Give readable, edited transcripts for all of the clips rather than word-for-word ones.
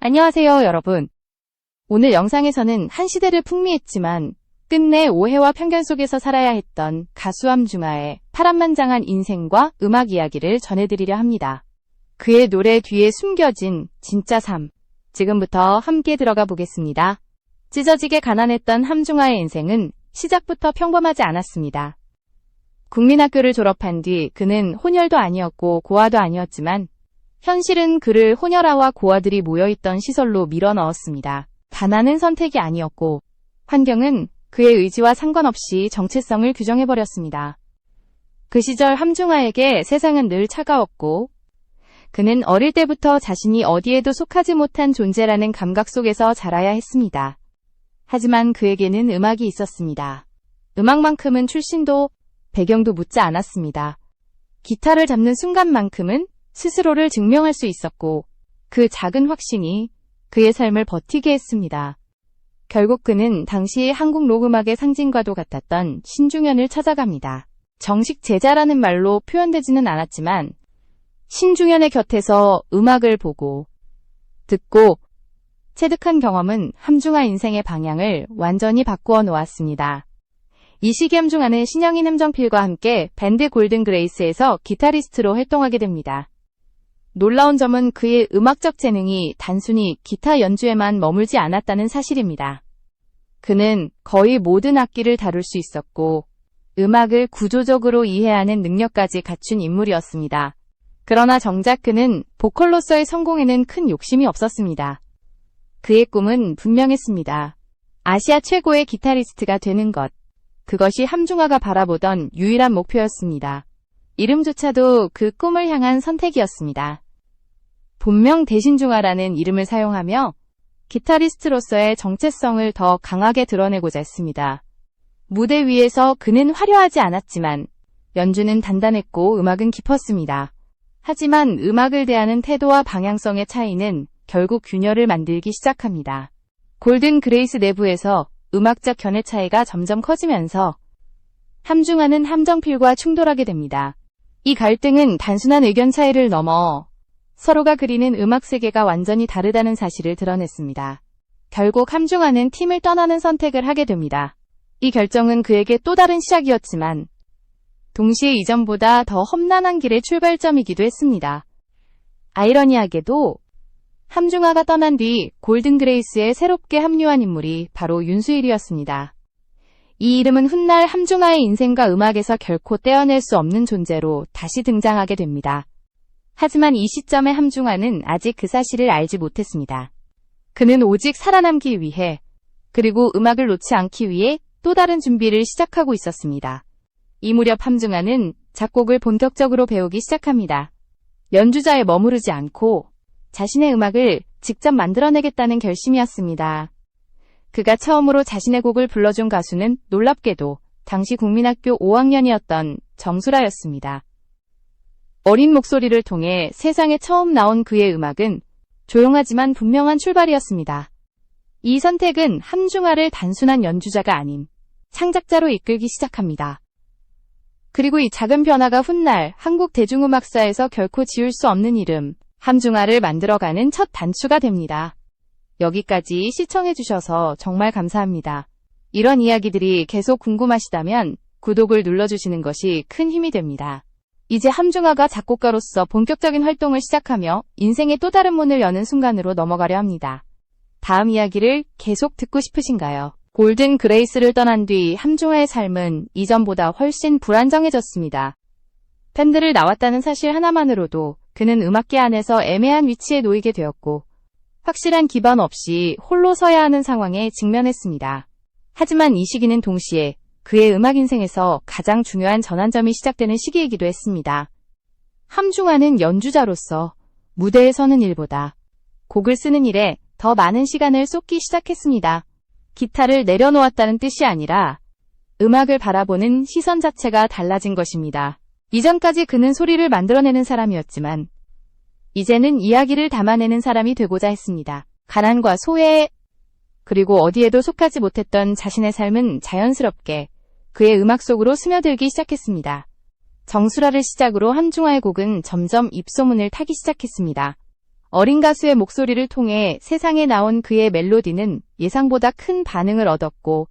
안녕하세요, 여러분. 오늘 영상에서는 한 시대를 풍미했지만 끝내 오해와 편견 속에서 살아야 했던 가수 함중아의 파란만장한 인생과 음악 이야기를 전해드리려 합니다. 그의 노래 뒤에 숨겨진 진짜 삶, 지금부터 함께 들어가 보겠습니다. 찢어지게 가난했던 함중아의 인생은 시작부터 평범하지 않았습니다. 국민학교를 졸업한 뒤 그는 혼혈도 아니었고 고아도 아니었지만 현실은 그를 혼혈아와 고아들이 모여있던 시설로 밀어넣었습니다. 가난은 선택이 아니었고 환경은 그의 의지와 상관없이 정체성을 규정해버렸습니다. 그 시절 함중아에게 세상은 늘 차가웠고 그는 어릴 때부터 자신이 어디에도 속하지 못한 존재라는 감각 속에서 자라야 했습니다. 하지만 그에게는 음악이 있었습니다. 음악만큼은 출신도 배경도 묻지 않았습니다. 기타를 잡는 순간만큼은 스스로를 증명할 수 있었고 그 작은 확신이 그의 삶을 버티게 했습니다. 결국 그는 당시 한국 록음악의 상징과도 같았던 신중현을 찾아갑니다. 정식 제자라는 말로 표현되지는 않았지만 신중현의 곁에서 음악을 보고 듣고 체득한 경험은 함중아 인생의 방향을 완전히 바꾸어 놓았습니다. 이 시기 함중아는 신영인 함정필과 함께 밴드 골든그레이스에서 기타리스트로 활동하게 됩니다. 놀라운 점은 그의 음악적 재능이 단순히 기타 연주에만 머물지 않았다는 사실입니다. 그는 거의 모든 악기를 다룰 수 있었고 음악을 구조적으로 이해하는 능력까지 갖춘 인물이었습니다. 그러나 정작 그는 보컬로서의 성공에는 큰 욕심이 없었습니다. 그의 꿈은 분명했습니다. 아시아 최고의 기타리스트가 되는 것. 그것이 함중아가 바라보던 유일한 목표였습니다. 이름조차도 그 꿈을 향한 선택이었습니다. 본명 대신중아라는 이름을 사용하며 기타리스트로서의 정체성을 더 강하게 드러내고자 했습니다. 무대 위에서 그는 화려하지 않았지만 연주는 단단했고 음악은 깊었습니다. 하지만 음악을 대하는 태도와 방향성의 차이는 결국 균열을 만들기 시작합니다. 골든 그레이스 내부에서 음악적 견해 차이가 점점 커지면서 함중아는 함정필과 충돌하게 됩니다. 이 갈등은 단순한 의견 차이를 넘어 서로가 그리는 음악 세계가 완전히 다르다는 사실을 드러냈습니다. 결국 함중아는 팀을 떠나는 선택을 하게 됩니다. 이 결정은 그에게 또 다른 시작이었지만 동시에 이전보다 더 험난한 길의 출발점이기도 했습니다. 아이러니하게도 함중아가 떠난 뒤 골든그레이스에 새롭게 합류한 인물이 바로 윤수일이었습니다. 이 이름은 훗날 함중아의 인생과 음악에서 결코 떼어낼 수 없는 존재로 다시 등장하게 됩니다. 하지만 이 시점에 함중아는 아직 그 사실을 알지 못했습니다. 그는 오직 살아남기 위해 그리고 음악을 놓지 않기 위해 또 다른 준비를 시작하고 있었습니다. 이 무렵 함중아는 작곡을 본격적으로 배우기 시작합니다. 연주자에 머무르지 않고 자신의 음악을 직접 만들어내겠다는 결심이었습니다. 그가 처음으로 자신의 곡을 불러준 가수는 놀랍게도 당시 국민학교 5학년이었던 정수라였습니다. 어린 목소리를 통해 세상에 처음 나온 그의 음악은 조용하지만 분명한 출발이었습니다. 이 선택은 함중아를 단순한 연주자가 아닌 창작자로 이끌기 시작합니다. 그리고 이 작은 변화가 훗날 한국 대중음악사에서 결코 지울 수 없는 이름, 함중아를 만들어가는 첫 단추가 됩니다. 여기까지 시청해주셔서 정말 감사합니다. 이런 이야기들이 계속 궁금하시다면 구독을 눌러주시는 것이 큰 힘이 됩니다. 이제 함중아가 작곡가로서 본격적인 활동을 시작하며 인생의 또 다른 문을 여는 순간으로 넘어가려 합니다. 다음 이야기를 계속 듣고 싶으신가요? 골든 그레이스를 떠난 뒤 함중아의 삶은 이전보다 훨씬 불안정해졌습니다. 팬들을 낳았다는 사실 하나만으로도 그는 음악계 안에서 애매한 위치에 놓이게 되었고 확실한 기반 없이 홀로 서야 하는 상황에 직면했습니다. 하지만 이 시기는 동시에 그의 음악 인생에서 가장 중요한 전환점이 시작되는 시기이기도 했습니다. 함중아는 연주자로서 무대에 서는 일보다 곡을 쓰는 일에 더 많은 시간을 쏟기 시작했습니다. 기타를 내려놓았다는 뜻이 아니라 음악을 바라보는 시선 자체가 달라진 것입니다. 이전까지 그는 소리를 만들어내는 사람이었지만 이제는 이야기를 담아내는 사람이 되고자 했습니다. 가난과 소외, 그리고 어디에도 속하지 못했던 자신의 삶은 자연스럽게 그의 음악 속으로 스며들기 시작했습니다. 정수라를 시작으로 함중아의 곡은 점점 입소문을 타기 시작했습니다. 어린 가수의 목소리를 통해 세상에 나온 그의 멜로디는 예상보다 큰 반응을 얻었고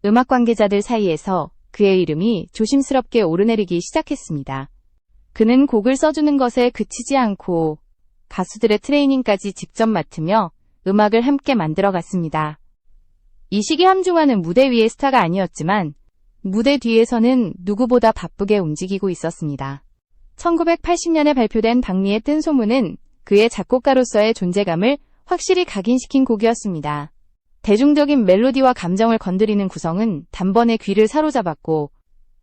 음악 관계자들 사이에서 그의 이름이 조심스럽게 오르내리기 시작했습니다. 그는 곡을 써주는 것에 그치지 않고 가수들의 트레이닝까지 직접 맡으며 음악을 함께 만들어갔습니다. 이 시기 함중아는 무대 위의 스타가 아니었지만 무대 뒤에서는 누구보다 바쁘게 움직이고 있었습니다. 1980년에 발표된 박미의 뜬 소문은 그의 작곡가로서의 존재감을 확실히 각인시킨 곡이었습니다. 대중적인 멜로디와 감정을 건드리는 구성은 단번에 귀를 사로잡았고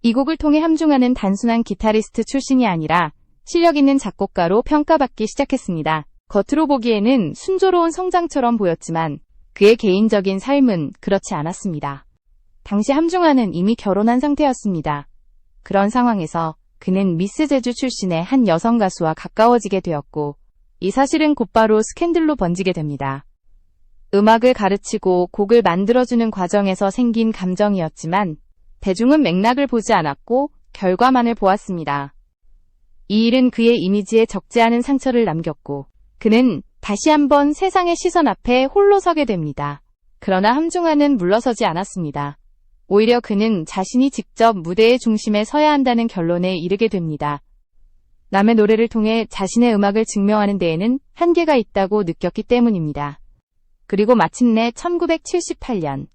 이 곡을 통해 함중아는 단순한 기타리스트 출신이 아니라 실력 있는 작곡가로 평가받기 시작했습니다. 겉으로 보기에는 순조로운 성장처럼 보였지만 그의 개인적인 삶은 그렇지 않았습니다. 당시 함중아는 이미 결혼한 상태였습니다. 그런 상황에서 그는 미스 제주 출신의 한 여성 가수와 가까워지게 되었고 이 사실은 곧바로 스캔들로 번지게 됩니다. 음악을 가르치고 곡을 만들어주는 과정에서 생긴 감정이었지만 대중은 맥락을 보지 않았고 결과만을 보았습니다. 이 일은 그의 이미지에 적지 않은 상처를 남겼고 그는 다시 한번 세상의 시선 앞에 홀로 서게 됩니다. 그러나 함중아는 물러서지 않았습니다. 오히려 그는 자신이 직접 무대의 중심에 서야 한다는 결론에 이르게 됩니다. 남의 노래를 통해 자신의 음악을 증명하는 데에는 한계가 있다고 느꼈기 때문입니다. 그리고 마침내 1978년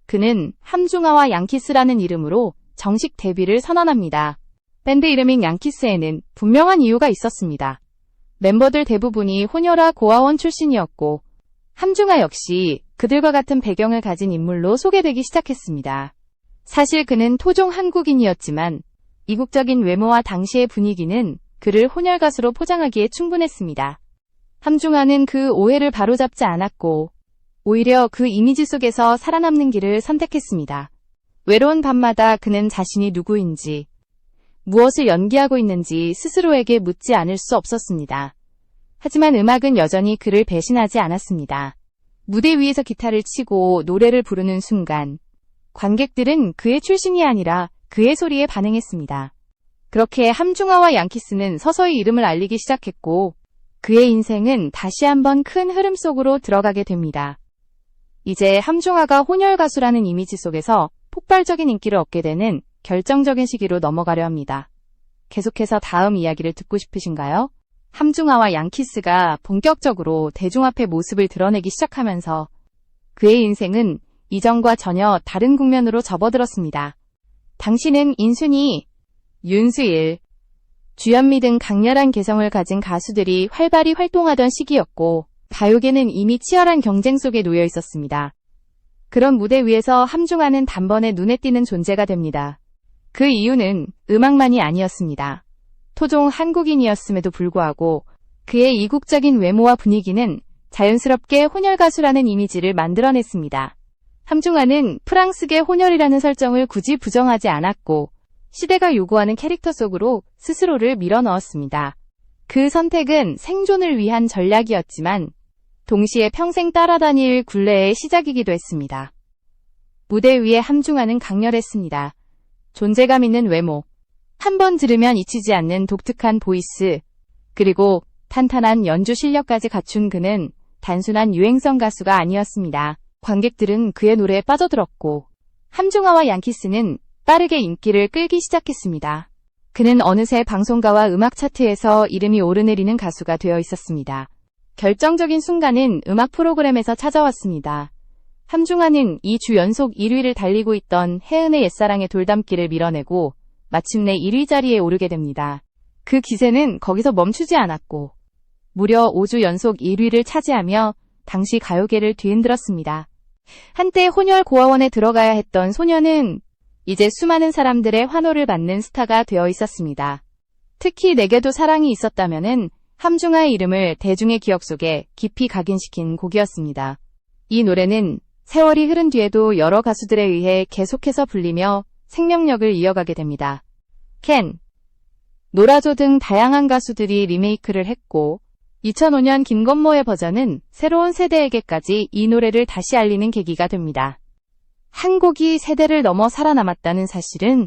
그는 함중아와 양키스라는 이름으로 정식 데뷔를 선언합니다. 밴드 이름인 양키스에는 분명한 이유가 있었습니다. 멤버들 대부분이 혼혈아 고아원 출신이었고 함중아 역시 그들과 같은 배경을 가진 인물로 소개되기 시작했습니다. 사실 그는 토종 한국인이었지만 이국적인 외모와 당시의 분위기는 그를 혼혈 가수로 포장하기에 충분했습니다. 함중아는 그 오해를 바로잡지 않았고 오히려 그 이미지 속에서 살아남는 길을 선택했습니다. 외로운 밤마다 그는 자신이 누구인지 무엇을 연기하고 있는지 스스로에게 묻지 않을 수 없었습니다. 하지만 음악은 여전히 그를 배신하지 않았습니다. 무대 위에서 기타를 치고 노래를 부르는 순간 관객들은 그의 출신이 아니라 그의 소리에 반응했습니다. 그렇게 함중아와 양키스는 서서히 이름을 알리기 시작했고 그의 인생은 다시 한번 큰 흐름 속으로 들어가게 됩니다. 이제 함중아가 혼혈 가수라는 이미지 속에서 폭발적인 인기를 얻게 되는 결정적인 시기로 넘어가려 합니다. 계속해서 다음 이야기를 듣고 싶으신가요? 함중아와 양키스가 본격적으로 대중 앞에 모습을 드러내기 시작하면서 그의 인생은 이전과 전혀 다른 국면으로 접어들었습니다. 당시는 인순이, 윤수일, 주현미 등 강렬한 개성을 가진 가수들이 활발히 활동하던 시기였고 가요계는 이미 치열한 경쟁 속에 놓여 있었습니다. 그런 무대 위에서 함중아는 단번에 눈에 띄는 존재가 됩니다. 그 이유는 음악만이 아니었습니다. 토종 한국인이었음에도 불구하고 그의 이국적인 외모와 분위기는 자연스럽게 혼혈 가수라는 이미지를 만들어냈습니다. 함중아는 프랑스계 혼혈이라는 설정을 굳이 부정하지 않았고 시대가 요구하는 캐릭터 속으로 스스로를 밀어넣었습니다. 그 선택은 생존을 위한 전략이었지만 동시에 평생 따라다닐 굴레의 시작이기도 했습니다. 무대 위에 함중아는 강렬했습니다. 존재감 있는 외모, 한 번 들으면 잊히지 않는 독특한 보이스, 그리고 탄탄한 연주 실력까지 갖춘 그는 단순한 유행성 가수가 아니었습니다. 관객들은 그의 노래에 빠져들었고 함중아와 양키스는 빠르게 인기를 끌기 시작했습니다. 그는 어느새 방송가와 음악 차트에서 이름이 오르내리는 가수가 되어 있었습니다. 결정적인 순간은 음악 프로그램에서 찾아왔습니다. 함중아는 2주 연속 1위를 달리고 있던 혜은의 옛사랑의 돌담길을 밀어내고 마침내 1위 자리에 오르게 됩니다. 그 기세는 거기서 멈추지 않았고 무려 5주 연속 1위를 차지하며 당시 가요계를 뒤흔들었습니다. 한때 혼혈 고아원에 들어가야 했던 소녀는 이제 수많은 사람들의 환호를 받는 스타가 되어 있었습니다. 특히 내게도 사랑이 있었다면은 함중아의 이름을 대중의 기억 속에 깊이 각인시킨 곡이었습니다. 이 노래는 세월이 흐른 뒤에도 여러 가수들에 의해 계속해서 불리며 생명력을 이어가게 됩니다. 켄, 노라조 등 다양한 가수들이 리메이크를 했고 2005년 김건모의 버전은 새로운 세대에게까지 이 노래를 다시 알리는 계기가 됩니다. 한 곡이 세대를 넘어 살아남았다는 사실은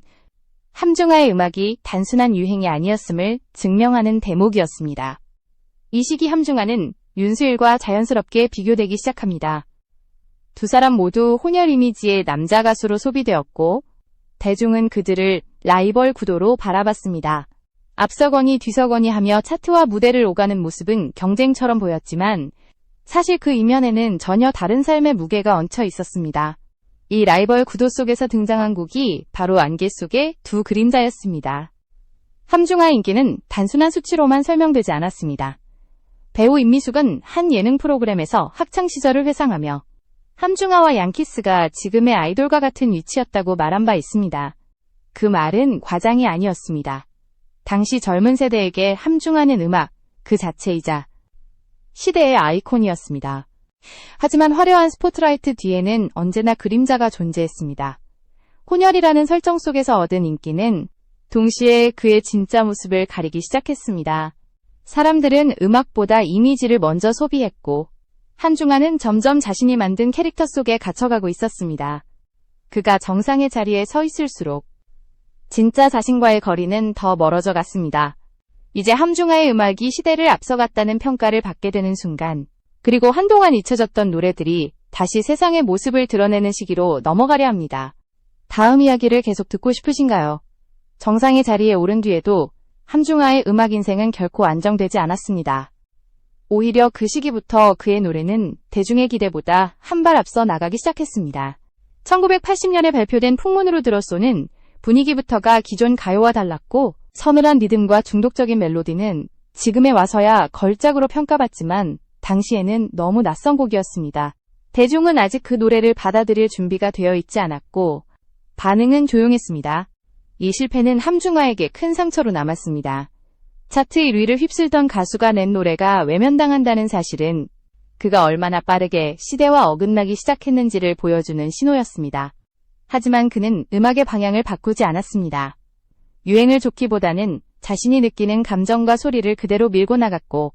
함중아의 음악이 단순한 유행이 아니었음을 증명하는 대목이었습니다. 이 시기 함중아는 윤수일과 자연스럽게 비교되기 시작합니다. 두 사람 모두 혼혈 이미지의 남자 가수로 소비되었고 대중은 그들을 라이벌 구도로 바라봤습니다. 앞서거니 뒤서거니 하며 차트와 무대를 오가는 모습은 경쟁처럼 보였지만 사실 그 이면에는 전혀 다른 삶의 무게가 얹혀 있었습니다. 이 라이벌 구도 속에서 등장한 곡이 바로 안개 속의 두 그림자였습니다. 함중아의 인기는 단순한 수치로만 설명되지 않았습니다. 배우 임미숙은 한 예능 프로그램에서 학창시절을 회상하며 함중아와 양키스가 지금의 아이돌과 같은 위치였다고 말한 바 있습니다. 그 말은 과장이 아니었습니다. 당시 젊은 세대에게 함중아는 음악 그 자체이자 시대의 아이콘이었습니다. 하지만 화려한 스포트라이트 뒤에는 언제나 그림자가 존재했습니다. 혼혈이라는 설정 속에서 얻은 인기는 동시에 그의 진짜 모습을 가리기 시작했습니다. 사람들은 음악보다 이미지를 먼저 소비했고 함중아는 점점 자신이 만든 캐릭터 속에 갇혀가고 있었습니다. 그가 정상의 자리에 서 있을수록 진짜 자신과의 거리는 더 멀어져 갔습니다. 이제 함중아의 음악이 시대를 앞서갔다는 평가를 받게 되는 순간, 그리고 한동안 잊혀졌던 노래들이 다시 세상의 모습을 드러내는 시기로 넘어가려 합니다. 다음 이야기를 계속 듣고 싶으신가요? 정상의 자리에 오른 뒤에도 함중아의 음악 인생은 결코 안정되지 않았습니다. 오히려 그 시기부터 그의 노래는 대중의 기대보다 한 발 앞서 나가기 시작했습니다. 1980년에 발표된 풍문으로 들어쏘는 분위기부터가 기존 가요와 달랐고 서늘한 리듬과 중독적인 멜로디는 지금에 와서야 걸작으로 평가받지만 당시에는 너무 낯선 곡이었습니다. 대중은 아직 그 노래를 받아들일 준비가 되어 있지 않았고 반응은 조용했습니다. 이 실패는 함중아에게 큰 상처로 남았습니다. 차트 1위를 휩쓸던 가수가 낸 노래가 외면당한다는 사실은 그가 얼마나 빠르게 시대와 어긋나기 시작했는지를 보여주는 신호였습니다. 하지만 그는 음악의 방향을 바꾸지 않았습니다. 유행을 좇기보다는 자신이 느끼는 감정과 소리를 그대로 밀고 나갔고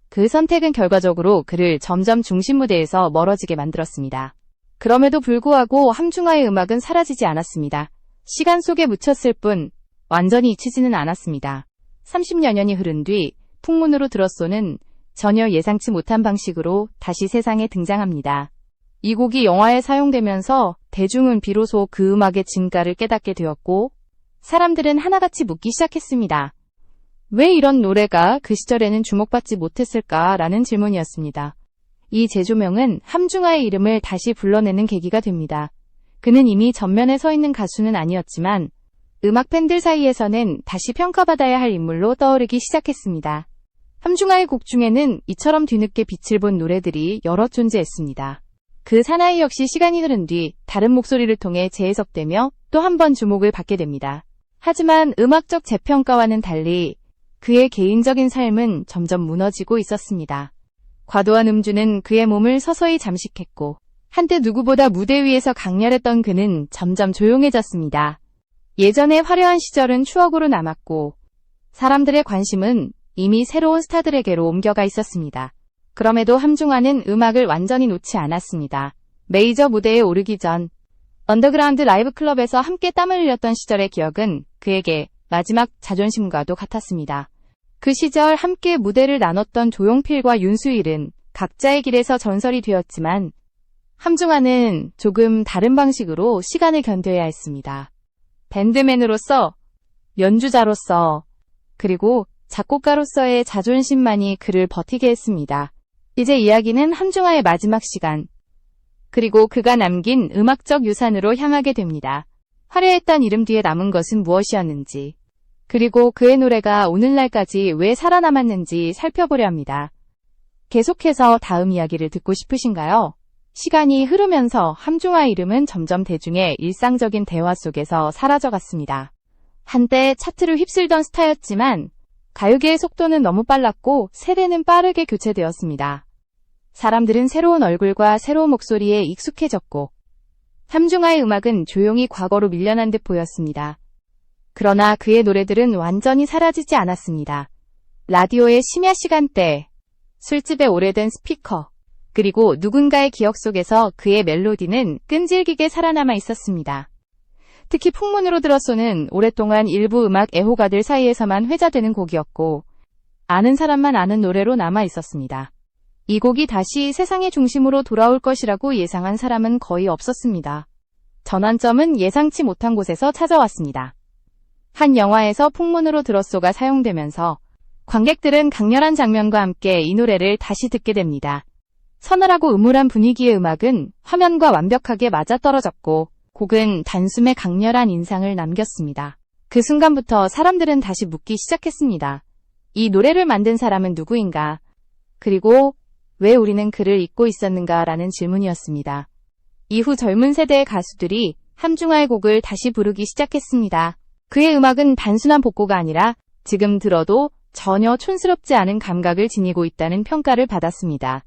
그 선택은 결과적으로 그를 점점 중심 무대에서 멀어지게 만들었습니다. 그럼에도 불구하고 함중아의 음악은 사라지지 않았습니다. 시간 속에 묻혔을 뿐 완전히 잊히지는 않았습니다. 30여 년이 흐른 뒤 풍문으로 들어쏘는 전혀 예상치 못한 방식으로 다시 세상에 등장합니다. 이 곡이 영화에 사용되면서 대중은 비로소 그 음악의 진가를 깨닫게 되었고 사람들은 하나같이 묻기 시작했습니다. 왜 이런 노래가 그 시절에는 주목받지 못했을까라는 질문이었습니다. 이 재조명은 함중아의 이름을 다시 불러내는 계기가 됩니다. 그는 이미 전면에 서 있는 가수는 아니었지만 음악 팬들 사이에서는 다시 평가받아야 할 인물로 떠오르기 시작했습니다. 함중아의 곡 중에는 이처럼 뒤늦게 빛을 본 노래들이 여러 존재했습니다. 그 사나이 역시 시간이 흐른 뒤 다른 목소리를 통해 재해석되며 또 한 번 주목을 받게 됩니다. 하지만 음악적 재평가와는 달리 그의 개인적인 삶은 점점 무너지고 있었습니다. 과도한 음주는 그의 몸을 서서히 잠식했고 한때 누구보다 무대 위에서 강렬했던 그는 점점 조용해졌습니다. 예전의 화려한 시절은 추억으로 남았고 사람들의 관심은 이미 새로운 스타들에게로 옮겨가 있었습니다. 그럼에도 함중아는 음악을 완전히 놓지 않았습니다. 메이저 무대에 오르기 전 언더그라운드 라이브 클럽에서 함께 땀을 흘렸던 시절의 기억은 그에게 마지막 자존심과도 같았습니다. 그 시절 함께 무대를 나눴던 조용필과 윤수일은 각자의 길에서 전설이 되었지만 함중아는 조금 다른 방식으로 시간을 견뎌야 했습니다. 밴드맨으로서, 연주자로서, 그리고 작곡가로서의 자존심만이 그를 버티게 했습니다. 이제 이야기는 함중아의 마지막 시간, 그리고 그가 남긴 음악적 유산으로 향하게 됩니다. 화려했던 이름 뒤에 남은 것은 무엇이었는지, 그리고 그의 노래가 오늘날까지 왜 살아남았는지 살펴보려 합니다. 계속해서 다음 이야기를 듣고 싶으신가요? 시간이 흐르면서 함중아의 이름은 점점 대중의 일상적인 대화 속에서 사라져갔습니다. 한때 차트를 휩쓸던 스타였지만 가요계의 속도는 너무 빨랐고 세대는 빠르게 교체되었습니다. 사람들은 새로운 얼굴과 새로운 목소리에 익숙해졌고 함중아의 음악은 조용히 과거로 밀려난 듯 보였습니다. 그러나 그의 노래들은 완전히 사라지지 않았습니다. 라디오의 심야 시간대, 술집의 오래된 스피커, 그리고 누군가의 기억 속에서 그의 멜로디는 끈질기게 살아남아 있었습니다. 특히 풍문으로 들어쏘는 오랫동안 일부 음악 애호가들 사이에서만 회자되는 곡이었고 아는 사람만 아는 노래로 남아 있었습니다. 이 곡이 다시 세상의 중심으로 돌아올 것이라고 예상한 사람은 거의 없었습니다. 전환점은 예상치 못한 곳에서 찾아왔습니다. 한 영화에서 풍문으로 드러소가 사용되면서 관객들은 강렬한 장면과 함께 이 노래를 다시 듣게 됩니다. 서늘하고 음울한 분위기의 음악은 화면과 완벽하게 맞아떨어졌고 곡은 단숨에 강렬한 인상을 남겼습니다. 그 순간부터 사람들은 다시 묻기 시작했습니다. 이 노래를 만든 사람은 누구인가? 그리고 왜 우리는 그를 잊고 있었는가라는 질문이었습니다. 이후 젊은 세대의 가수들이 함중아의 곡을 다시 부르기 시작했습니다. 그의 음악은 단순한 복고가 아니라 지금 들어도 전혀 촌스럽지 않은 감각을 지니고 있다는 평가를 받았습니다.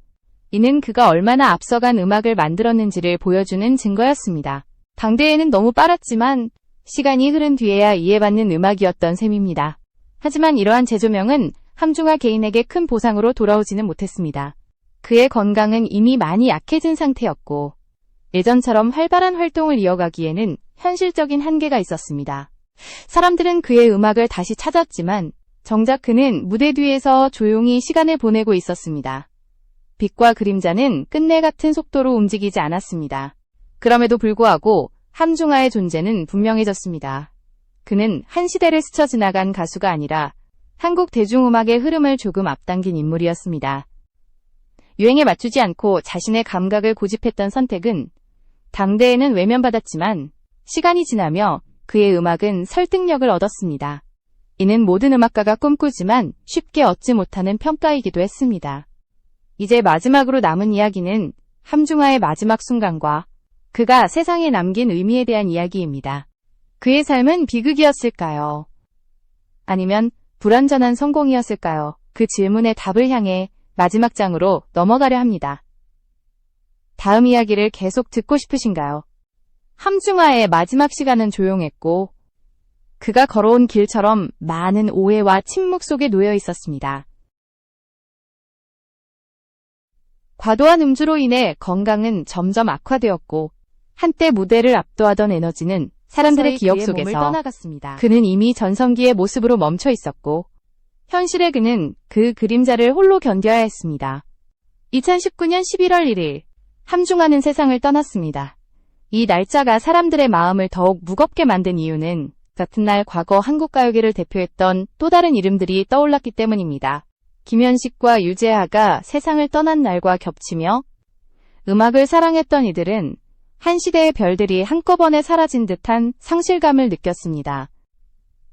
이는 그가 얼마나 앞서간 음악을 만들었는지를 보여주는 증거였습니다. 당대에는 너무 빨랐지만 시간이 흐른 뒤에야 이해받는 음악이었던 셈입니다. 하지만 이러한 재조명은 함중아 개인에게 큰 보상으로 돌아오지는 못했습니다. 그의 건강은 이미 많이 약해진 상태였고 예전처럼 활발한 활동을 이어가기에는 현실적인 한계가 있었습니다. 사람들은 그의 음악을 다시 찾았지만 정작 그는 무대 뒤에서 조용히 시간을 보내고 있었습니다. 빛과 그림자는 끝내 같은 속도로 움직이지 않았습니다. 그럼에도 불구하고 함중아의 존재는 분명해졌습니다. 그는 한 시대를 스쳐 지나간 가수가 아니라 한국 대중음악의 흐름을 조금 앞당긴 인물이었습니다. 유행에 맞추지 않고 자신의 감각을 고집했던 선택은 당대에는 외면받았지만 시간이 지나며 그의 음악은 설득력을 얻었습니다. 이는 모든 음악가가 꿈꾸지만 쉽게 얻지 못하는 평가이기도 했습니다. 이제 마지막으로 남은 이야기는 함중아의 마지막 순간과 그가 세상에 남긴 의미에 대한 이야기입니다. 그의 삶은 비극이었을까요? 아니면 불완전한 성공이었을까요? 그 질문의 답을 향해 마지막 장으로 넘어가려 합니다. 다음 이야기를 계속 듣고 싶으신가요? 함중아의 마지막 시간은 조용했고 그가 걸어온 길처럼 많은 오해와 침묵 속에 놓여 있었습니다. 과도한 음주로 인해 건강은 점점 악화되었고 한때 무대를 압도하던 에너지는 사람들의 기억 속에서 떠나갔습니다. 그는 이미 전성기의 모습으로 멈춰 있었고 현실의 그는 그 그림자를 홀로 견뎌야 했습니다. 2019년 11월 1일 함중아는 세상을 떠났습니다. 이 날짜가 사람들의 마음을 더욱 무겁게 만든 이유는 같은 날 과거 한국가요계를 대표했던 또 다른 이름들이 떠올랐기 때문입니다. 김현식과 유재하가 세상을 떠난 날과 겹치며 음악을 사랑했던 이들은 한 시대의 별들이 한꺼번에 사라진 듯한 상실감을 느꼈습니다.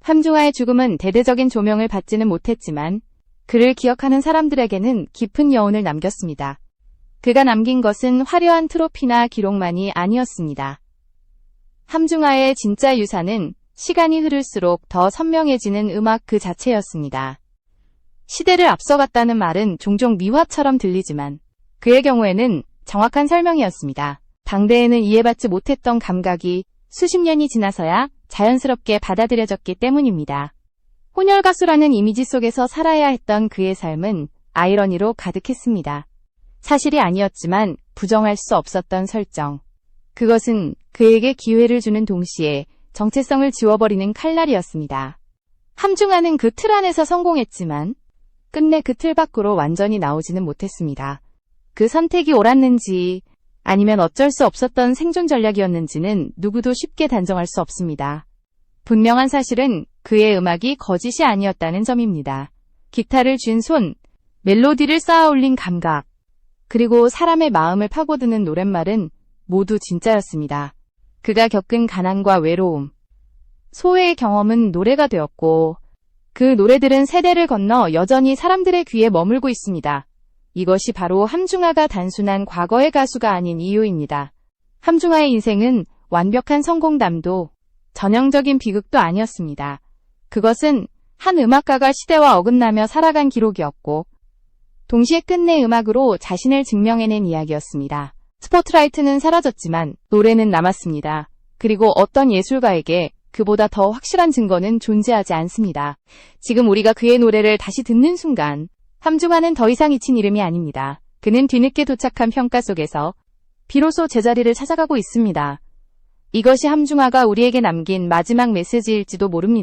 함중아의 죽음은 대대적인 조명을 받지는 못했지만 그를 기억하는 사람들에게는 깊은 여운을 남겼습니다. 그가 남긴 것은 화려한 트로피나 기록만이 아니었습니다. 함중아의 진짜 유산은 시간이 흐를수록 더 선명해지는 음악 그 자체였습니다. 시대를 앞서갔다는 말은 종종 미화처럼 들리지만 그의 경우에는 정확한 설명이었습니다. 당대에는 이해받지 못했던 감각이 수십 년이 지나서야 자연스럽게 받아들여졌기 때문입니다. 혼혈가수라는 이미지 속에서 살아야 했던 그의 삶은 아이러니로 가득했습니다. 사실이 아니었지만 부정할 수 없었던 설정. 그것은 그에게 기회를 주는 동시에 정체성을 지워버리는 칼날이었습니다. 함중아는 그 틀 안에서 성공했지만 끝내 그 틀 밖으로 완전히 나오지는 못했습니다. 그 선택이 옳았는지 아니면 어쩔 수 없었던 생존 전략이었는지는 누구도 쉽게 단정할 수 없습니다. 분명한 사실은 그의 음악이 거짓이 아니었다는 점입니다. 기타를 쥔 손, 멜로디를 쌓아 올린 감각, 그리고 사람의 마음을 파고드는 노랫말은 모두 진짜였습니다. 그가 겪은 가난과 외로움, 소외의 경험은 노래가 되었고 그 노래들은 세대를 건너 여전히 사람들의 귀에 머물고 있습니다. 이것이 바로 함중아가 단순한 과거의 가수가 아닌 이유입니다. 함중아의 인생은 완벽한 성공담도 전형적인 비극도 아니었습니다. 그것은 한 음악가가 시대와 어긋나며 살아간 기록이었고 동시에 끝내 음악으로 자신을 증명해낸 이야기였습니다. 스포트라이트는 사라졌지만 노래는 남았습니다. 그리고 어떤 예술가에게 그보다 더 확실한 증거는 존재하지 않습니다. 지금 우리가 그의 노래를 다시 듣는 순간 함중아는 더 이상 잊힌 이름이 아닙니다. 그는 뒤늦게 도착한 평가 속에서 비로소 제자리를 찾아가고 있습니다. 이것이 함중아가 우리에게 남긴 마지막 메시지일지도 모릅니다.